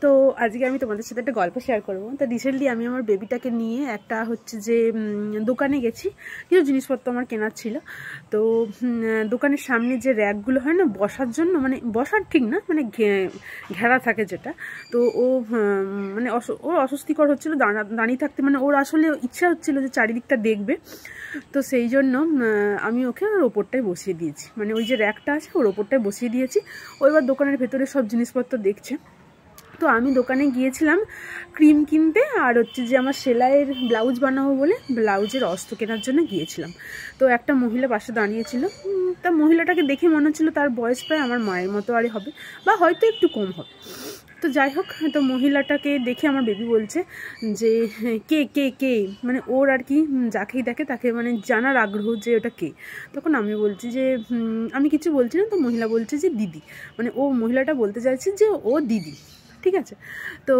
তো আজকে আমি তোমাদের সাথে একটা গল্প শেয়ার করবো। তো রিসেন্টলি আমি আমার বেবিটাকে নিয়ে একটা হচ্ছে যে দোকানে গেছি, কিছু জিনিসপত্র আমার কেনার ছিল। তো দোকানের সামনে যে র্যাকগুলো হয় না বসার জন্য, মানে বসার ঠিক না, মানে ঘেরা থাকে যেটা, তো ও মানে ওর অস্বস্তিকর হচ্ছিলো দাঁড়িয়ে থাকতে, মানে ওর আসলে ইচ্ছা হচ্ছিলো যে চারিদিকটা দেখবে। তো সেই জন্য আমি ওকে ওর ওপরটায় বসিয়ে দিয়েছি, মানে ওই যে র্যাকটা আছে ওর ওপরটায় বসিয়ে দিয়েছি। ও এবার দোকানের ভেতরে সব জিনিসপত্র দেখছে। তো আমি দোকানে গিয়েছিলাম ক্রিম কিনতে, আর হচ্ছে যে আমার সেলাইয়ের ব্লাউজ বানাবো বলে ব্লাউজের অস্ত্র কেনার জন্য গিয়েছিলাম। তো একটা মহিলা পাশে দাঁড়িয়েছিল, তা মহিলাটাকে দেখে মনে হচ্ছিলো তার বয়স প্রায় আমার মায়ের মতো আরই হবে, বা হয়তো একটু কম হবে। তো যাই হোক, তো মহিলাটাকে দেখে আমার বেবি বলছে যে কে কে কে, মানে ওর আর কি যাকেই দেখে তাকে মানে জানার আগ্রহ যে ওটা কে। তখন আমি বলছি যে আমি কিছু বলছি না, তো মহিলা বলছে যে দিদি, মানে ও মহিলাটা বলতে চাইছে যে ও দিদি, ঠিক আছে। তো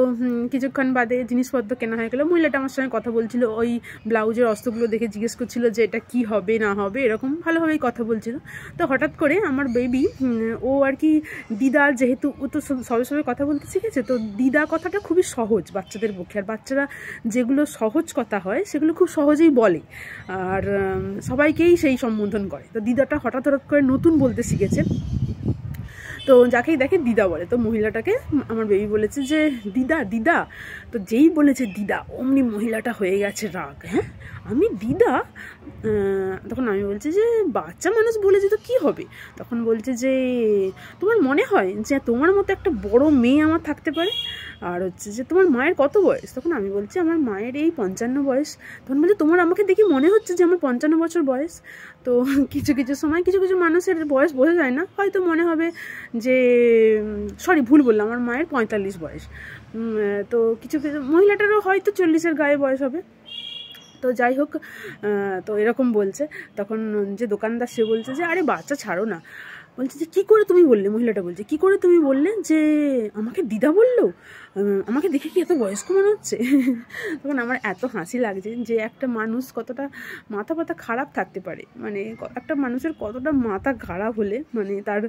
কিছুক্ষণ বাদে জিনিসপত্র কেনা হয়ে গেলো। মহিলাটা আমার সঙ্গে কথা বলছিল, ওই ব্লাউজের অস্ত্রগুলো দেখে জিজ্ঞেস করছিল যে এটা কি হবে না হবে, এরকম ভালোভাবেই কথা বলছিল। তো হঠাৎ করে আমার বেবি ও আর কি দিদা, যেহেতু ও তো সবে সবে কথা বলতে শিখেছে, তো দিদা কথাটা খুবই সহজ বাচ্চাদের পক্ষে, আর বাচ্চারা যেগুলো সহজ কথা হয় সেগুলো খুব সহজেই বলে, আর সবাইকেই সেই সম্বোধন করে। তো দিদাটা হঠাৎ করে নতুন বলতে শিখেছে, তো যাকেই দেখে দিদা বলে। তো মহিলাটাকে আমার বেবি বলেছে যে দিদা দিদা। তো যেই বলেছে দিদা, অমনি মহিলাটা হয়ে গেছে রাগ। হ্যাঁ আমি দিদা? তখন আমি বলছি যে বাচ্চা মানুষ বলেছে তো কী হবে। তখন বলছে যে তোমার মনে হয় যে তোমার মতো একটা বড় মেয়ে আমার থাকতে পারে, আর হচ্ছে যে তোমার মায়ের কত বয়স? তখন আমি বলছি আমার মায়ের এই 55 বয়স। তখন বলছে তোমার আমাকে দেখি মনে হচ্ছে যে আমার 55 বছর বয়স। তো কিছু কিছু সময় কিছু কিছু মানুষের বয়স বোঝা যায় না, হয়তো মনে হবে যে সরি ভুল বললাম, আমার মায়ের 45 বয়স। তো কিছু কিছু মহিলাটারও হয়তো 40-এর গায়ে বয়স হবে। তো যাই হোক, তো এরকম বলছে। তখন যে দোকানদার সে বলছে যে আরে বাচ্চা ছাড়ো না। বলছে যে কী করে তুমি বললে, মহিলাটা বলছে কী করে তুমি বললে যে আমাকে দিদা বললো, আমাকে দেখে কি এত বয়স্ক মনে হচ্ছে। তখন আমার এত হাসি লাগছে যে একটা মানুষ কতটা মাথা ব্যথা খারাপ থাকতে পারে, মানে একটা মানুষের কতটা মাথা খারাপ হলে, মানে তার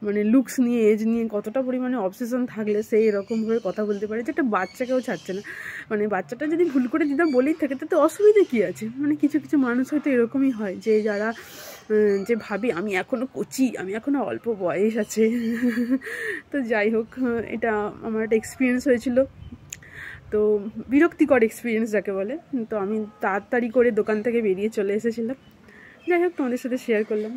মানে লুকস নিয়ে এজ নিয়ে কতটা পরিমাণে অবসেশন থাকলে সে এরকমভাবে কথা বলতে পারে, যে একটা বাচ্চাকেও ছাড়ছে না। মানে বাচ্চাটা যদি ভুল করে দিদা বলেই থাকে তাতে অসুবিধা কী আছে। মানে কিছু কিছু মানুষ হয়তো এরকমই হয়, যে যারা যে ভাবি আমি এখনও কচি, আমি এখনও অল্প বয়স আছে। তো যাই হোক, এটা আমার একটা এক্সপিরিয়েন্স হয়েছিল, তো বিরক্তিকর এক্সপিরিয়েন্স যাকে বলে। তো আমি তাড়াতাড়ি করে দোকান থেকে বেরিয়ে চলে এসেছিলাম। যাই হোক, তোমাদের সাথে শেয়ার করলাম।